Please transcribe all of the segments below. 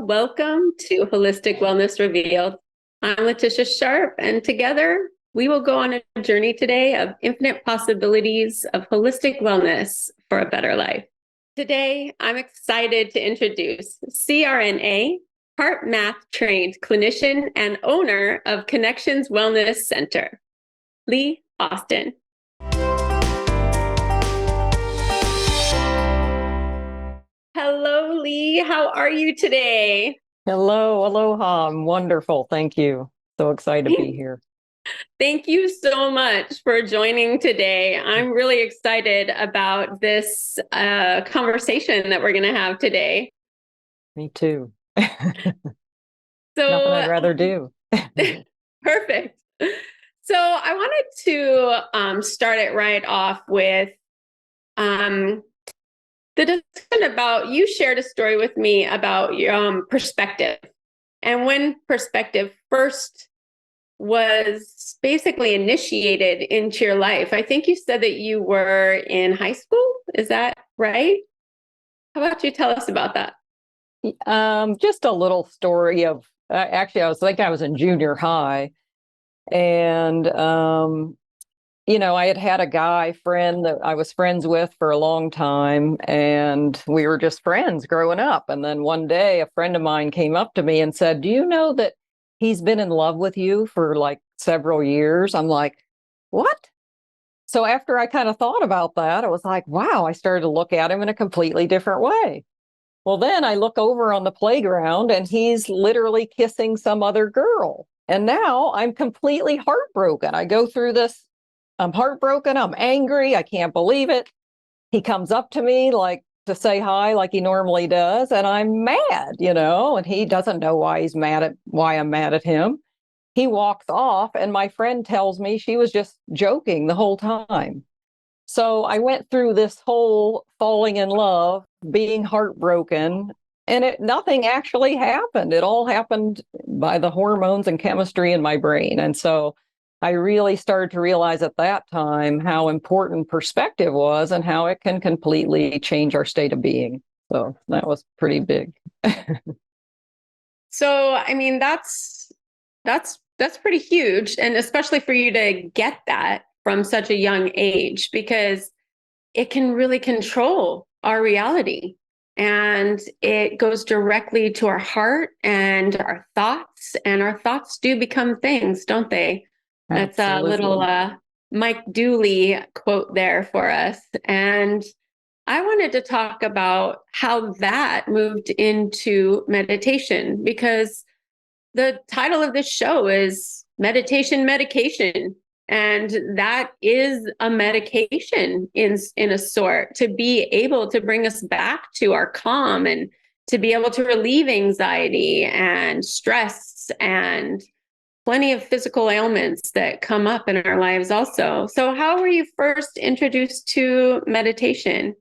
Welcome to Holistic Wellness Revealed. I'm Leticia Sharp, and together we will go on a journey today of infinite possibilities of holistic wellness for a better life. Today, I'm excited to introduce CRNA, heart math trained clinician and owner of Connections Wellness Center, Lee Austin. Hello, Lee. How are you today? Hello, aloha. I'm wonderful. Thank you. So excited to be here. Thank you so much for joining today. I'm really excited about this conversation that we're going to have today. Me too. So, Nothing I'd rather do. Perfect. So I wanted to start it right off with the discussion about, you shared a story with me about your perspective, and when perspective first was basically initiated into your life. I think you said that you were in high school. Is that right? How about you tell us about that? Just a little story of actually, I was in junior high, and I had a guy friend that I was friends with for a long time, and we were just friends growing up. And then one day, a friend of mine came up to me and said, "Do you know that he's been in love with you for like several years?" I'm like, "What?" So after I kind of thought about that, I was like, wow, I started to look at him in a completely different way. Well, then I look over on the playground and he's literally kissing some other girl. And now I'm completely heartbroken. I go through this. I'm heartbroken. I'm angry. I can't believe it. He comes up to me like to say hi like he normally does. And I'm mad, and he doesn't know why I'm mad at him. He walks off, and my friend tells me she was just joking the whole time. So I went through this whole falling in love, being heartbroken, and nothing actually happened. It all happened by the hormones and chemistry in my brain. And so I really started to realize at that time how important perspective was and how it can completely change our state of being. So that was pretty big. So, I mean, that's pretty huge, and especially for you to get that from such a young age, because it can really control our reality, and it goes directly to our heart and our thoughts do become things, don't they? That's a little Mike Dooley quote there for us. And I wanted to talk about how that moved into meditation, because the title of this show is Meditation Medication. And that is a medication in a sort, to be able to bring us back to our calm and to be able to relieve anxiety and stress and plenty of physical ailments that come up in our lives also. So how were you first introduced to meditation?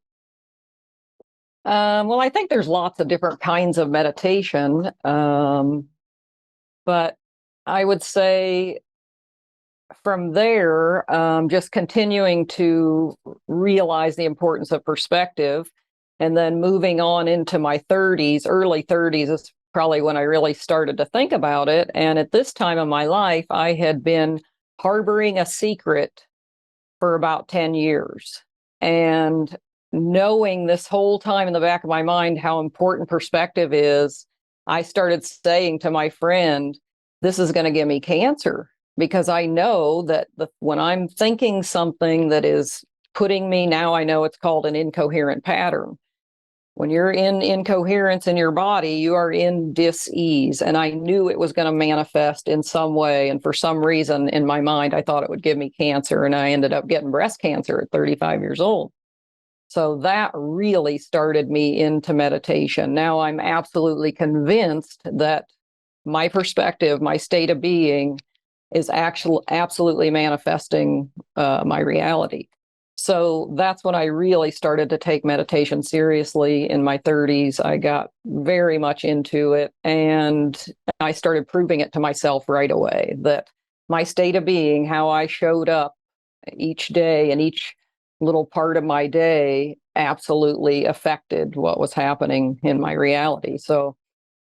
Well, I think there's lots of different kinds of meditation. But I would say from there, just continuing to realize the importance of perspective, and then moving on into my 30s, early 30s is probably when I really started to think about it. And at this time of my life, I had been harboring a secret for about 10 years. And knowing this whole time in the back of my mind how important perspective is, I started saying to my friend, "This is going to give me cancer," because I know that when I'm thinking something that is putting me, now I know it's called an incoherent pattern. When you're in incoherence in your body, you are in dis-ease. And I knew it was going to manifest in some way. And for some reason in my mind, I thought it would give me cancer. And I ended up getting breast cancer at 35 years old. So that really started me into meditation. Now I'm absolutely convinced that my perspective, my state of being is actually absolutely manifesting my reality. So that's when I really started to take meditation seriously in my 30s. I got very much into it, and I started proving it to myself right away that my state of being, how I showed up each day and each little part of my day absolutely affected what was happening in my reality. So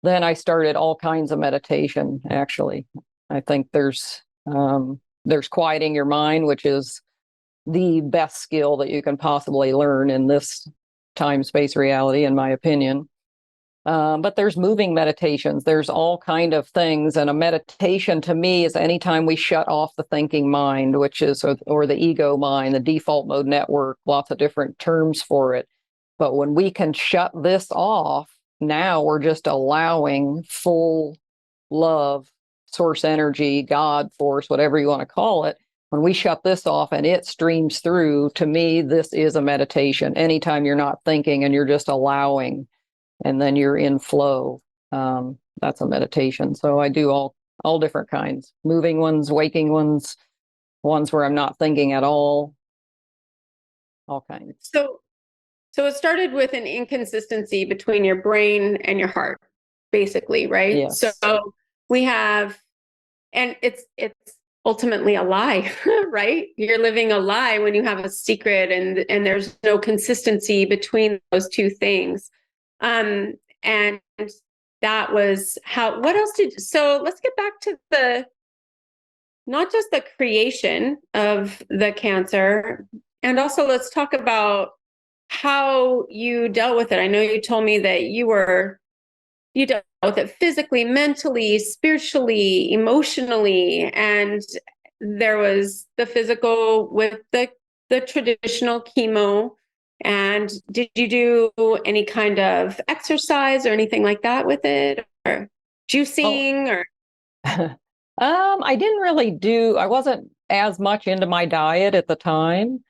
then I started all kinds of meditation, actually. I think there's quieting your mind, which is the best skill that you can possibly learn in this time space reality, in my opinion. But there's moving meditations. There's all kind of things. And a meditation to me is anytime we shut off the thinking mind, which is, or the ego mind, the default mode network, lots of different terms for it. But when we can shut this off, now we're just allowing full love, source energy, God, force, whatever you want to call it. When we shut this off and it streams through, to me, this is a meditation. Anytime you're not thinking and you're just allowing, and then you're in flow, that's a meditation. So I do all different kinds, moving ones, waking ones, ones where I'm not thinking at all kinds. So it started with an inconsistency between your brain and your heart, basically, right? Yes. So we have, and it's ultimately a lie, right? You're living a lie when you have a secret, and there's no consistency between those two things. And that was how, what else so let's get back to not just the creation of the cancer, and also let's talk about how you dealt with it. I know you told me that you dealt with it physically, mentally, spiritually, emotionally, and there was the physical with the traditional chemo. And did you do any kind of exercise or anything like that with it, or juicing, or? I didn't really I wasn't as much into my diet at the time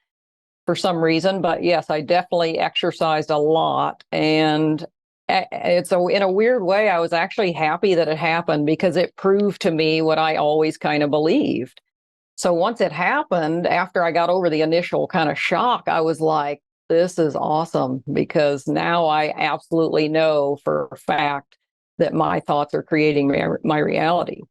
for some reason, but yes, I definitely exercised a lot. And it's in a weird way, I was actually happy that it happened because it proved to me what I always kind of believed. So once it happened, after I got over the initial kind of shock, I was like, this is awesome, because now I absolutely know for a fact that my thoughts are creating my reality.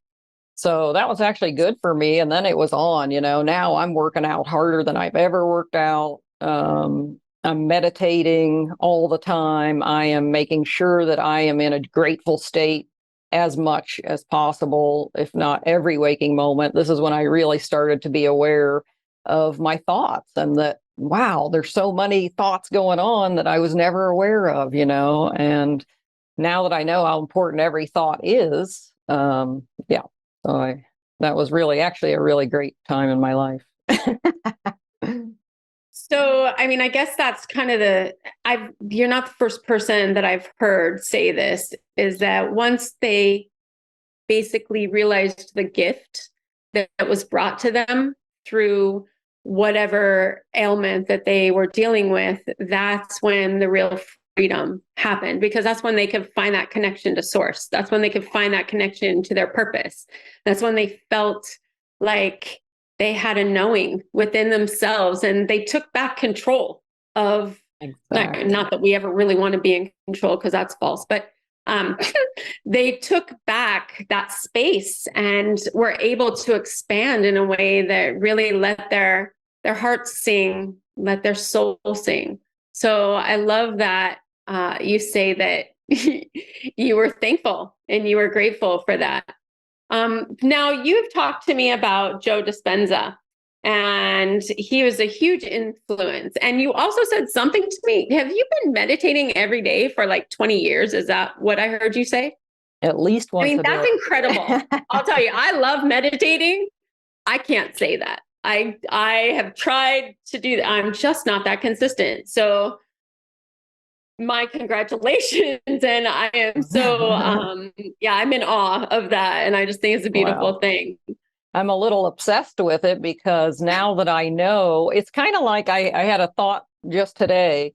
So that was actually good for me. And then it was on, now I'm working out harder than I've ever worked out. I'm meditating all the time. I am making sure that I am in a grateful state as much as possible, if not every waking moment. This is when I really started to be aware of my thoughts, and that, wow, there's so many thoughts going on that I was never aware of, and now that I know how important every thought is, yeah. So that was really actually a really great time in my life. So, I mean, I guess that's kind of you're not the first person that I've heard say this, is that once they basically realized the gift that was brought to them through whatever ailment that they were dealing with, that's when the real freedom happened, because that's when they could find that connection to source. That's when they could find that connection to their purpose. That's when they felt like they had a knowing within themselves, and they took back control of, exactly. not that we ever really want to be in control, because that's false, but they took back that space and were able to expand in a way that really let their hearts sing, let their soul sing. So I love that you say that you were thankful and you were grateful for that. Now, you've talked to me about Joe Dispenza, and he was a huge influence. And you also said something to me. Have you been meditating every day for like 20 years? Is that what I heard you say? At least once. I mean, that's incredible. I'll tell you, I love meditating. I can't say that. I have tried to do that. I'm just not that consistent. So my congratulations. And I am so, yeah, I'm in awe of that. And I just think it's a beautiful thing. I'm a little obsessed with it, because now that I know, it's kind of like I had a thought just today.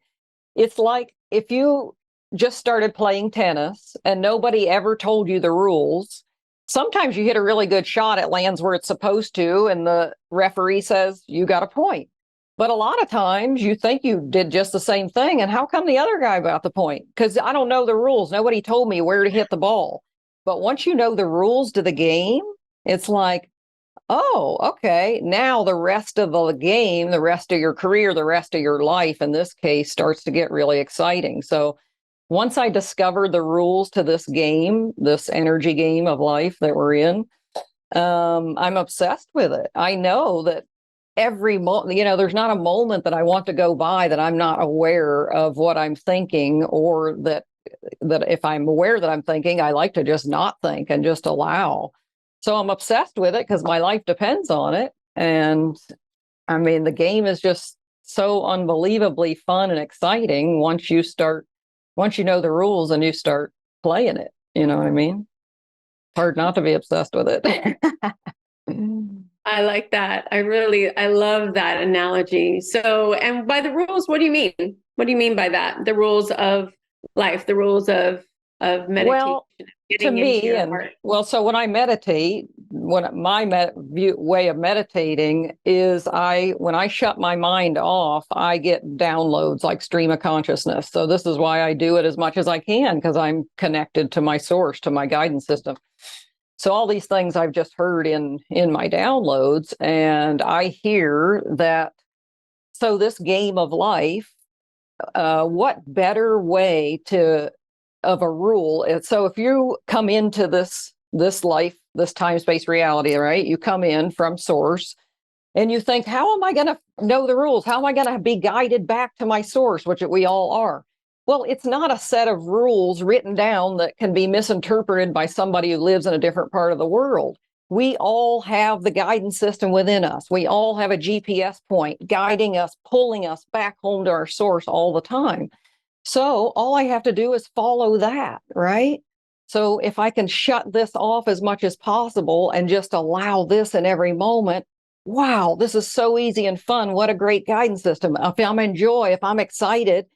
It's like if you just started playing tennis and nobody ever told you the rules. Sometimes you hit a really good shot, it lands where it's supposed to, and the referee says you got a point. But a lot of times you think you did just the same thing, and how come the other guy got the point? Because I don't know the rules. Nobody told me where to hit the ball. But once you know the rules to the game, it's like, oh, okay, now the rest of the game, the rest of your career, the rest of your life in this case, starts to get really exciting. So once I discover the rules to this game, this energy game of life that we're in, I'm obsessed with it. I know that every moment, there's not a moment that I want to go by that I'm not aware of what I'm thinking, or that if I'm aware that I'm thinking, I like to just not think and just allow. So I'm obsessed with it because my life depends on it. And I mean, the game is just so unbelievably fun and exciting once you know the rules and you start playing it. You know what I mean? Hard not to be obsessed with it. I like that. I love that analogy. So, and by the rules, what do you mean? What do you mean by that? The rules of life, the rules of meditation, Well, to getting into me, your and heart. well, so when I meditate, way of meditating is when I shut my mind off, I get downloads like stream of consciousness. So this is why I do it as much as I can, because I'm connected to my source, to my guidance system. So all these things I've just heard in my downloads, and I hear that. So this game of life, what better way of a rule? So if you come into this life, this time space reality, right? You come in from source, and you think, how am I going to know the rules? How am I going to be guided back to my source, which we all are? Well, it's not a set of rules written down that can be misinterpreted by somebody who lives in a different part of the world. We all have the guidance system within us. We all have a GPS point guiding us, pulling us back home to our source all the time. So all I have to do is follow that, right? So if I can shut this off as much as possible and just allow this in every moment, wow, this is so easy and fun. What a great guidance system. If I'm in joy, if I'm excited,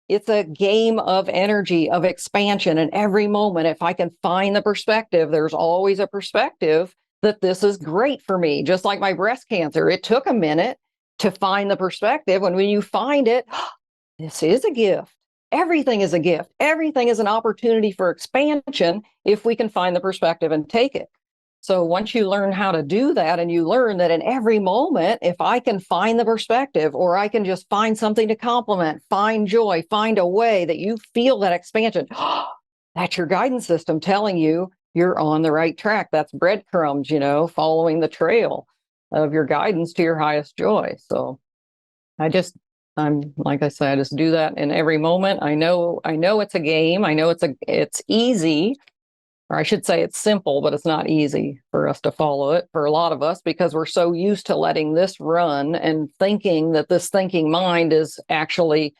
it's a game of energy, of expansion. And every moment, if I can find the perspective, there's always a perspective that this is great for me. Just like my breast cancer, it took a minute to find the perspective. And when you find it, this is a gift. Everything is a gift. Everything is an opportunity for expansion if we can find the perspective and take it. So once you learn how to do that, and you learn that in every moment, if I can find the perspective, or I can just find something to complement, find joy, find a way that you feel that expansion, that's your guidance system telling you you're on the right track. That's breadcrumbs, following the trail of your guidance to your highest joy. So I'm like I said, I just do that in every moment. I know it's a game. I know it's easy, or I should say it's simple, but it's not easy for us to follow it, for a lot of us, because we're so used to letting this run and thinking that this thinking mind is actually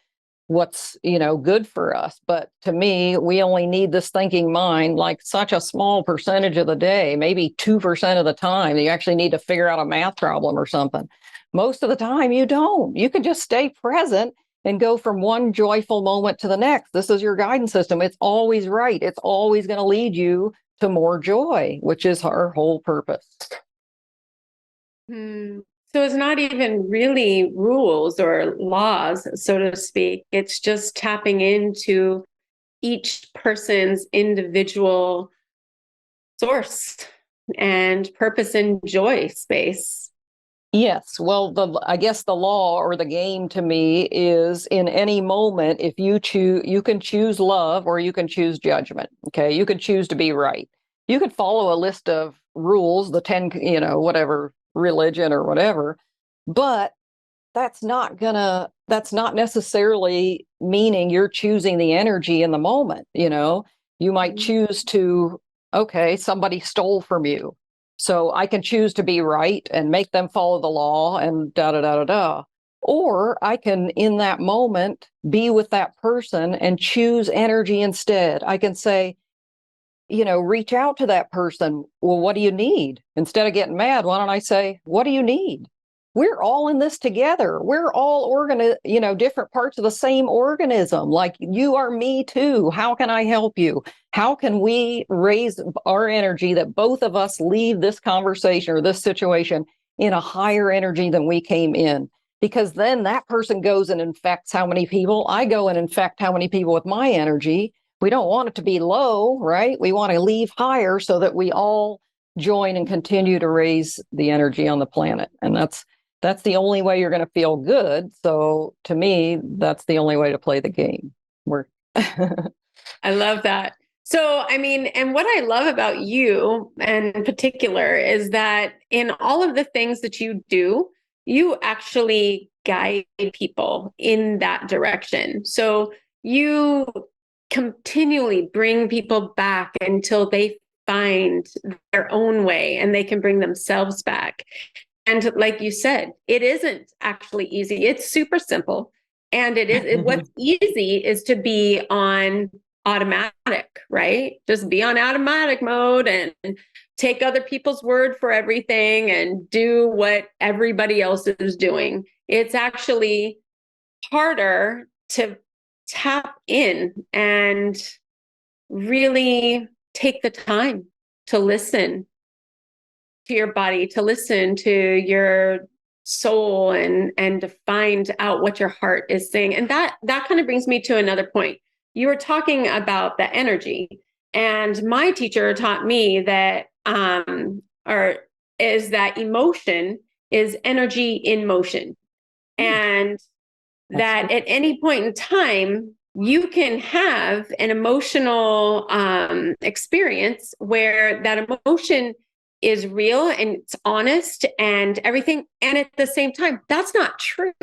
what's good for us. But to me, we only need this thinking mind like such a small percentage of the day, maybe 2% of the time. You actually need to figure out a math problem or something. Most of the time you don't. You can just stay present and go from one joyful moment to the next. This is your guidance system. It's always right. It's always going to lead you to more joy, which is our whole purpose. So it's not even really rules or laws, so to speak. It's just tapping into each person's individual source and purpose and joy space. Yes. Well, I guess the law or the game to me is, in any moment, if you choose, you can choose love or you can choose judgment. Okay. You can choose to be right. You could follow a list of rules, the 10, whatever religion or whatever, but that's not necessarily meaning you're choosing the energy in the moment. You might choose to, okay, somebody stole from you, so I can choose to be right and make them follow the law and da da da da da. Or I can, in that moment, be with that person and choose energy instead. I can say, reach out to that person. Well, what do you need? Instead of getting mad, why don't I say, what do you need? We're all in this together. We're all different parts of the same organism. Like, you are me too. How can I help you? How can we raise our energy that both of us leave this conversation or this situation in a higher energy than we came in? Because then that person goes and infects how many people? I go and infect how many people with my energy? We don't want it to be low, right? We want to leave higher so that we all join and continue to raise the energy on the planet. And that's the only way you're going to feel good. So to me, that's the only way to play the game. I love that. So, I mean, and what I love about you in particular is that in all of the things that you do, you actually guide people in that direction. So you continually bring people back until they find their own way and they can bring themselves back. And like you said, it isn't actually easy. It's super simple. And what's easy is to be on automatic, right? Just be on automatic mode and take other people's word for everything and do what everybody else is doing. It's actually harder to tap in and really take the time to listen to your body, to listen to your soul and to find out what your heart is saying. And that kind of brings me to another point. You were talking about the energy, and my teacher taught me that or is that emotion is energy in motion. And that at any point in time, you can have an emotional experience where that emotion is real and it's honest and everything. And at the same time, that's not truth.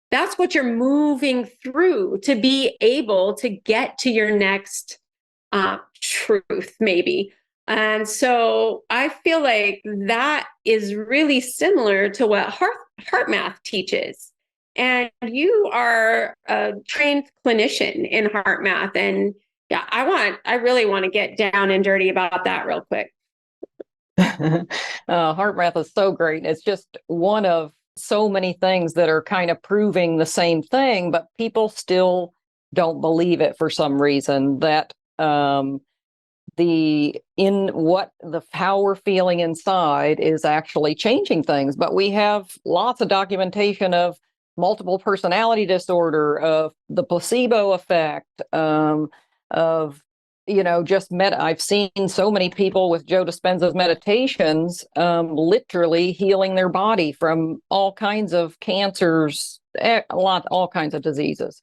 That's what you're moving through to be able to get to your next truth, maybe. And so I feel like that is really similar to what heart math teaches. And you are a trained clinician in heart math. And yeah, I really want to get down and dirty about that real quick. Heart math is so great. It's just one of so many things that are kind of proving the same thing, but people still don't believe it for some reason, that how we're feeling inside is actually changing things. But we have lots of documentation of multiple personality disorder, of the placebo effect, of I've seen so many people with Joe Dispenza's meditations literally healing their body from all kinds of cancers, all kinds of diseases.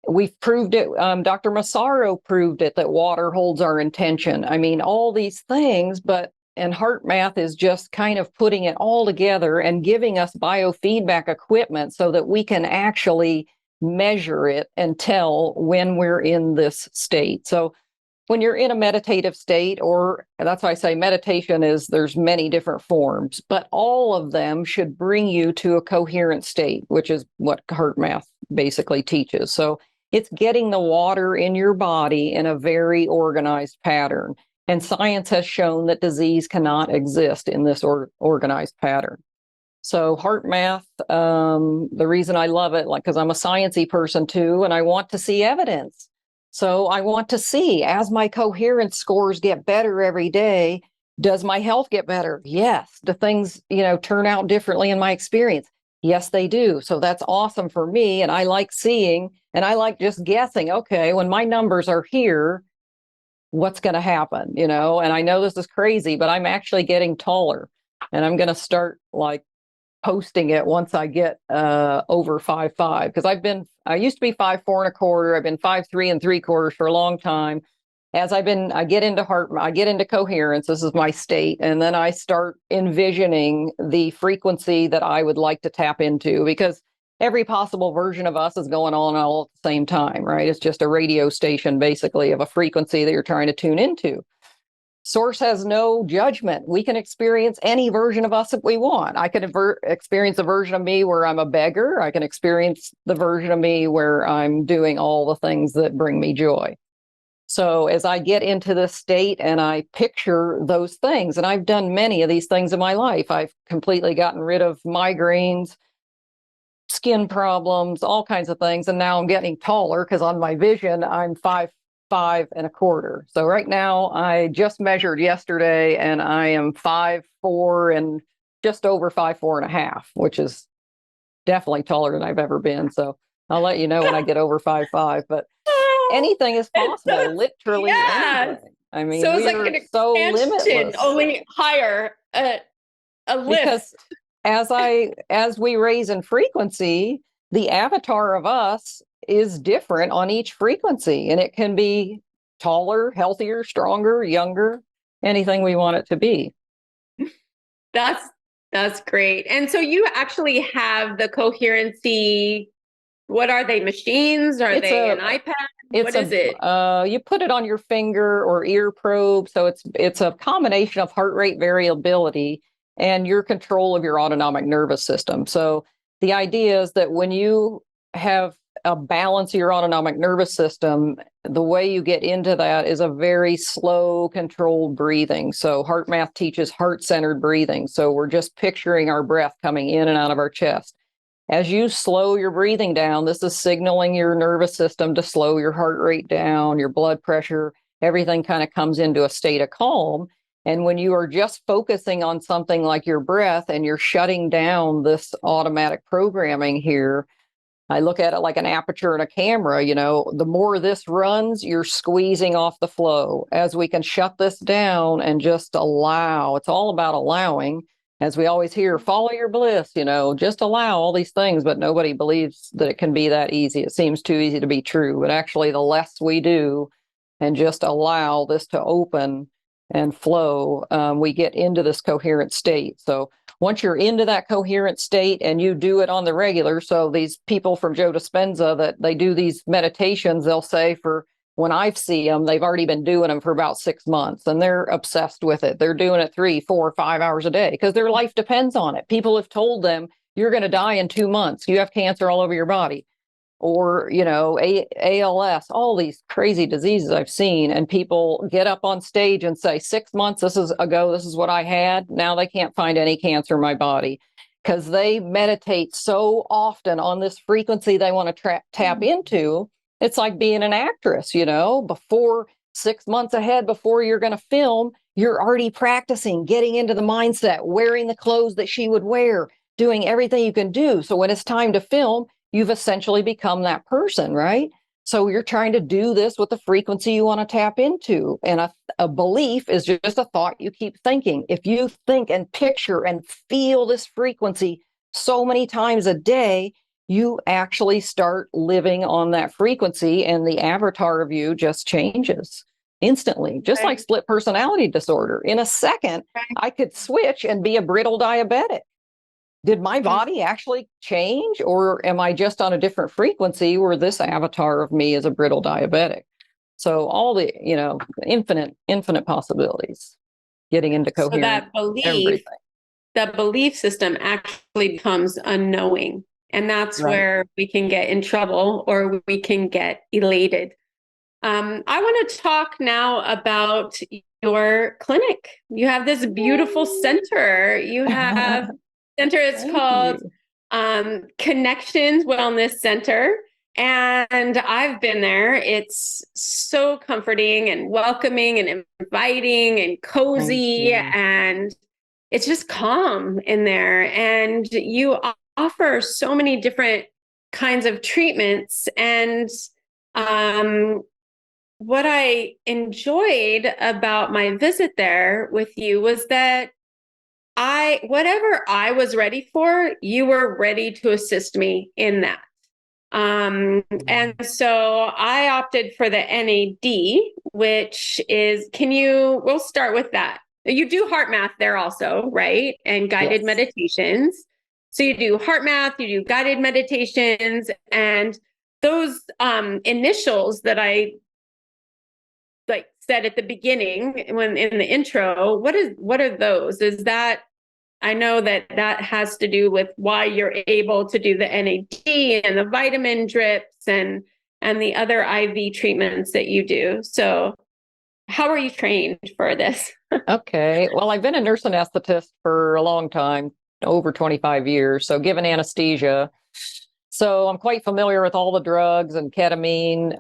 We've proved it. Dr. Massaro proved it, that water holds our intention. I mean, all these things, and heart math is just kind of putting it all together and giving us biofeedback equipment so that we can actually measure it and tell when we're in this state. So when you're in a meditative state, or that's why I say meditation there's many different forms, but all of them should bring you to a coherent state, which is what heart math basically teaches. So it's getting the water in your body in a very organized pattern. And science has shown that disease cannot exist in this organized pattern. So heart math, the reason I love it, because I'm a sciencey person too, and I want to see evidence. So I want to see, as my coherence scores get better every day, does my health get better? Yes. Do things, turn out differently in my experience? Yes, they do. So that's awesome for me. And I like seeing, and I like just guessing, okay, when my numbers are here, what's going to happen, And I know this is crazy, but I'm actually getting taller, and I'm going to start posting it once I get over 5'5", because I used to be 5'4.25". I've been 5'3 3/4" for a long time. As I get into coherence. This is my state, and then I start envisioning the frequency that I would like to tap into, because every possible version of us is going on all at the same time, right? It's just a radio station, basically, of a frequency that you're trying to tune into. Source has no judgment. We can experience any version of us if we want. I can experience a version of me where I'm a beggar. I can experience the version of me where I'm doing all the things that bring me joy. So as I get into this state and I picture those things, and I've done many of these things in my life, I've completely gotten rid of migraines, skin problems, all kinds of things. And now I'm getting taller because on my vision, I'm 5'5.25". So right now I just measured yesterday and I am 5'4" and just over 5'4.5", which is definitely taller than I've ever been. So I'll let you know when I get over 5'5", but anything is possible, literally anything. I mean, so it's we like are an so expansion, limitless. only higher, a lift. Because as we raise in frequency, the avatar of us is different on each frequency, and it can be taller, healthier, stronger, younger, anything we want it to be. That's that's great. And so you actually have the coherency. What are they? Machines? Are they an iPad? What is it? You put it on your finger or ear probe. So it's a combination of heart rate variability and your control of your autonomic nervous system. So the idea is that when you have a balance of your autonomic nervous system, the way you get into that is a very slow, controlled breathing. So HeartMath teaches heart-centered breathing. So we're just picturing our breath coming in and out of our chest. As you slow your breathing down, this is signaling your nervous system to slow your heart rate down, your blood pressure, everything kind of comes into a state of calm. And when you are just focusing on something like your breath and you're shutting down this automatic programming here, I look at it like an aperture in a camera. The more this runs, you're squeezing off the flow. As we can shut this down and just allow, it's all about allowing. As we always hear, follow your bliss, just allow all these things, but nobody believes that it can be that easy. It seems too easy to be true. But actually, the less we do and just allow this to open and flow, we get into this coherent state. So once you're into that coherent state and you do it on the regular, so these people from Joe Dispenza that they do these meditations, they'll say when I see them, they've already been doing them for about 6 months and they're obsessed with it. They're doing it 3, 4, 5 hours a day because their life depends on it. People have told them, you're going to die in 2 months. You have cancer all over your body. Or, ALS, all these crazy diseases I've seen. And people get up on stage and say, 6 months ago, this is what I had. Now they can't find any cancer in my body because they meditate so often on this frequency they want to tap into. It's like being an actress, before 6 months ahead, before you're going to film, you're already practicing, getting into the mindset, wearing the clothes that she would wear, doing everything you can do. So when it's time to film, you've essentially become that person, right? So you're trying to do this with the frequency you want to tap into. And a belief is just a thought you keep thinking. If you think and picture and feel this frequency so many times a day, you actually start living on that frequency and the avatar of you just changes instantly, just like split personality disorder. In a second, I could switch and be a brittle diabetic. Did my body actually change, or am I just on a different frequency where this avatar of me is a brittle diabetic? So all the, infinite possibilities, getting into coherence. So that belief system actually becomes unknowing. And that's where we can get in trouble or we can get elated. I want to talk now about your clinic. You have this beautiful center. You have center. It's called Connections Wellness Center. And I've been there. It's so comforting and welcoming and inviting and cozy. And it's just calm in there. And you offer so many different kinds of treatments. And what I enjoyed about my visit there with you was that whatever I was ready for, you were ready to assist me in that. And so I opted for the NAD, which is, we'll start with that. You do heart math there also, right? And guided meditations. So you do heart math, you do guided meditations, and those initials that I said at the beginning when in the intro, what are those? Is that, I know that has to do with why you're able to do the NAD and the vitamin drips and the other IV treatments that you do. So how are you trained for this? Okay. Well, I've been a nurse anesthetist for a long time, over 25 years. So given anesthesia. So I'm quite familiar with all the drugs and ketamine,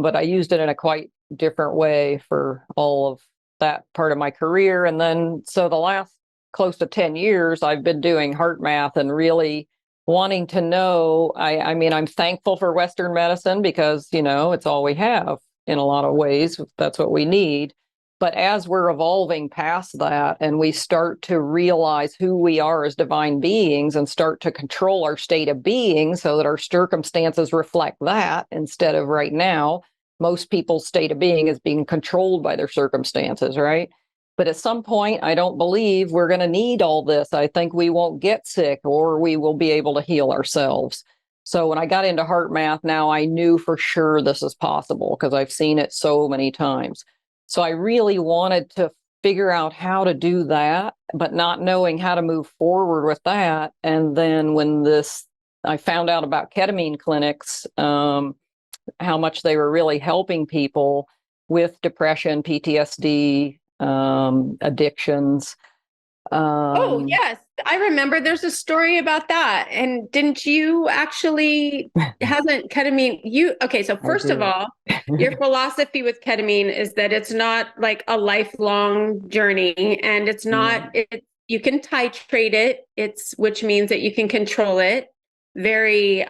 but I used it in a quite different way for all of that part of my career. And then, so the last close to 10 years, I've been doing heart math and really wanting to know. I mean, I'm thankful for Western medicine because, it's all we have in a lot of ways. That's what we need. But as we're evolving past that and we start to realize who we are as divine beings and start to control our state of being so that our circumstances reflect that instead of right now, most people's state of being is being controlled by their circumstances, right? But at some point, I don't believe we're going to need all this. I think we won't get sick or we will be able to heal ourselves. So when I got into heart math, now I knew for sure this is possible because I've seen it so many times. So I really wanted to figure out how to do that, but not knowing how to move forward with that. And then when I found out about ketamine clinics, how much they were really helping people with depression, PTSD, addictions. Oh, yes. I remember there's a story about that. And didn't you actually, hasn't ketamine, okay, so first of all, your philosophy with ketamine is that it's not like a lifelong journey and it's not, you can titrate it, which means that you can control it very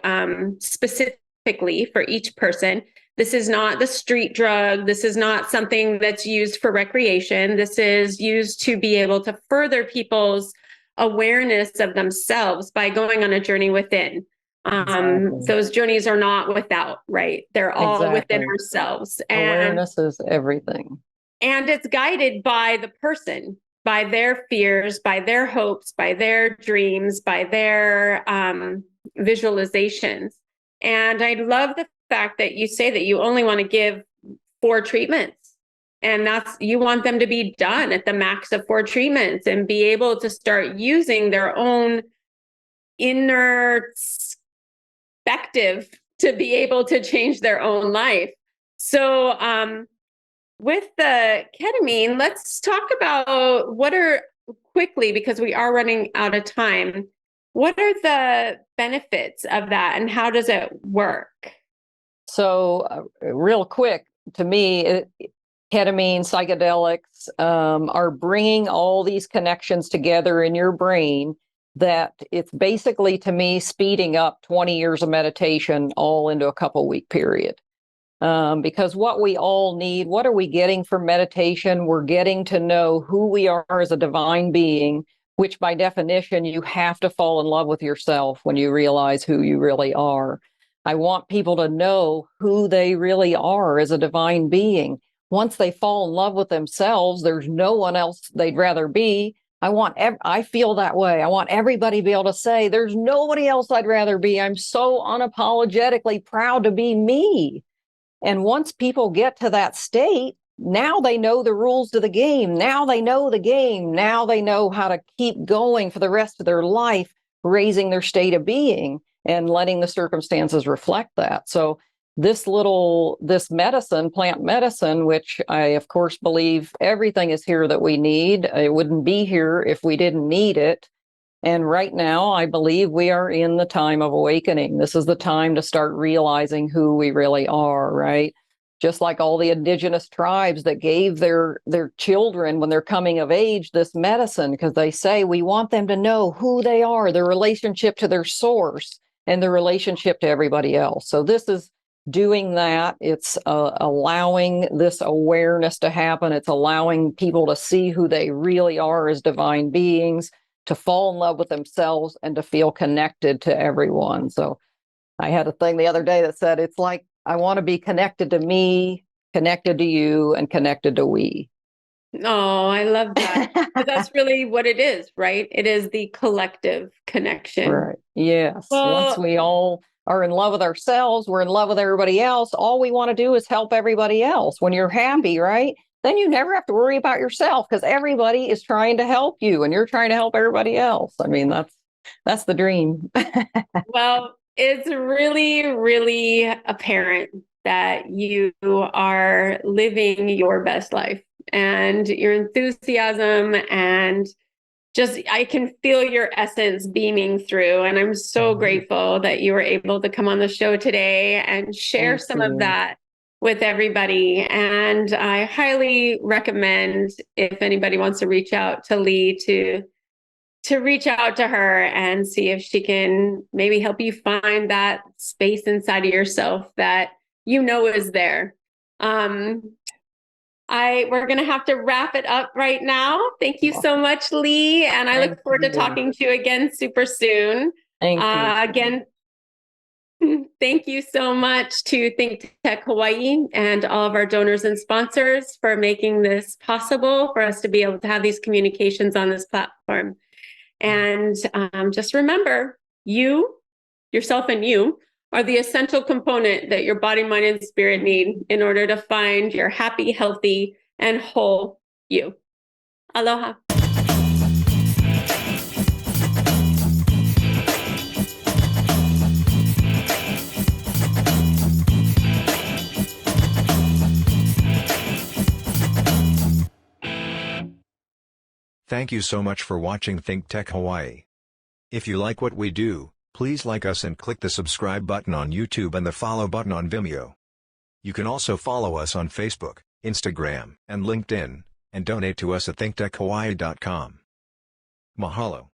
specifically for each person. This is not the street drug. This is not something that's used for recreation. This is used to be able to further people's awareness of themselves by going on a journey within. Those journeys are not without, right? They're all within ourselves. And awareness is everything. And it's guided by the person, by their fears, by their hopes, by their dreams, by their visualizations. And I love the fact that you say that you only want to give 4 treatments, and you want them to be done at the max of 4 treatments and be able to start using their own inner perspective to be able to change their own life. So with the ketamine, let's talk about quickly, because we are running out of time, what are the benefits of that and how does it work? So real quick, to me, ketamine, psychedelics are bringing all these connections together in your brain that it's basically, to me, speeding up 20 years of meditation all into a couple-week period. Because what we all need, what are we getting from meditation? We're getting to know who we are as a divine being, which by definition, you have to fall in love with yourself when you realize who you really are. I want people to know who they really are as a divine being. Once they fall in love with themselves, there's no one else they'd rather be. I feel that way. I want everybody to be able to say, there's nobody else I'd rather be. I'm so unapologetically proud to be me. And once people get to that state, now they know the rules to the game. Now they know the game. Now they know how to keep going for the rest of their life, raising their state of being and letting the circumstances reflect that. So this medicine, plant medicine, which I, of course, believe everything is here that we need. It wouldn't be here if we didn't need it. And right now, I believe we are in the time of awakening. This is the time to start realizing who we really are, right? Just like all the indigenous tribes that gave their children when they're coming of age this medicine, because they say we want them to know who they are, their relationship to their source and their relationship to everybody else. So this is doing that. It's allowing this awareness to happen. It's allowing people to see who they really are as divine beings, to fall in love with themselves and to feel connected to everyone. So I had a thing the other day that said, it's like, I want to be connected to me, connected to you, and connected to we. Oh, I love that. But that's really what it is, right? It is the collective connection. Right. Yes. Well, once we all are in love with ourselves, we're in love with everybody else. All we want to do is help everybody else. When you're happy, right? Then you never have to worry about yourself because everybody is trying to help you and you're trying to help everybody else. I mean, that's the dream. Well, it's really, really apparent that you are living your best life, and your enthusiasm and just, I can feel your essence beaming through. And I'm so grateful that you were able to come on the show today and share some of that with everybody. And I highly recommend, if anybody wants to reach out to Lee, to reach out to her and see if she can maybe help you find that space inside of yourself that you know is there. we're going to have to wrap it up right now. Thank you so much, Lee. And I look forward to talking to you again super soon. Thank you. Again, thank you so much to ThinkTech Hawaii and all of our donors and sponsors for making this possible for us to be able to have these communications on this platform. And just remember, yourself and you are the essential component that your body, mind, and spirit need in order to find your happy, healthy, and whole you. Aloha. Thank you so much for watching ThinkTech Hawaii. If you like what we do, please like us and click the subscribe button on YouTube and the follow button on Vimeo. You can also follow us on Facebook, Instagram, and LinkedIn, and donate to us at thinktechhawaii.com. Mahalo.